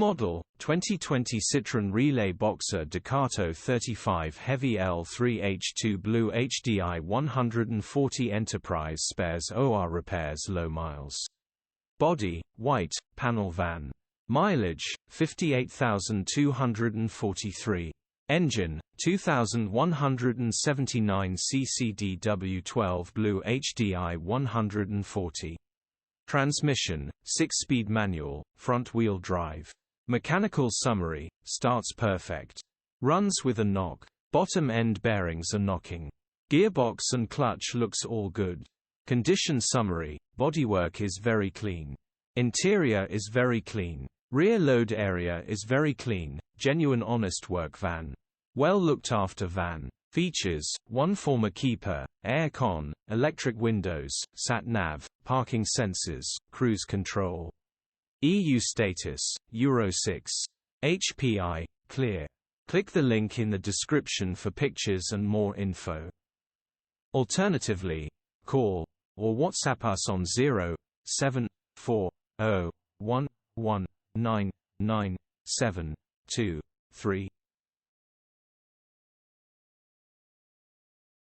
Model, 2020 Citroen Relay Boxer DUCATO 35 Heavy L3H2 BlueHDi 140 Enterprise Spares OR Repairs Low miles. Body, white, panel van. Mileage, 58,243. Engine, 2,179 cc DW12 BlueHDi 140. Transmission, 6-speed manual, front-wheel drive. Mechanical summary, starts perfect. Runs with a knock. Bottom end bearings are knocking. Gearbox and clutch looks all good. Condition summary, bodywork is very clean. Interior is very clean. Rear load area is very clean, genuine honest work van. Well looked after van. Features, one former keeper, air-con, electric windows, sat-nav, parking sensors, cruise control. EU status, Euro 6. HPI, clear. Click the link in the description for pictures and more info. Alternatively, call or WhatsApp us on 07401199723.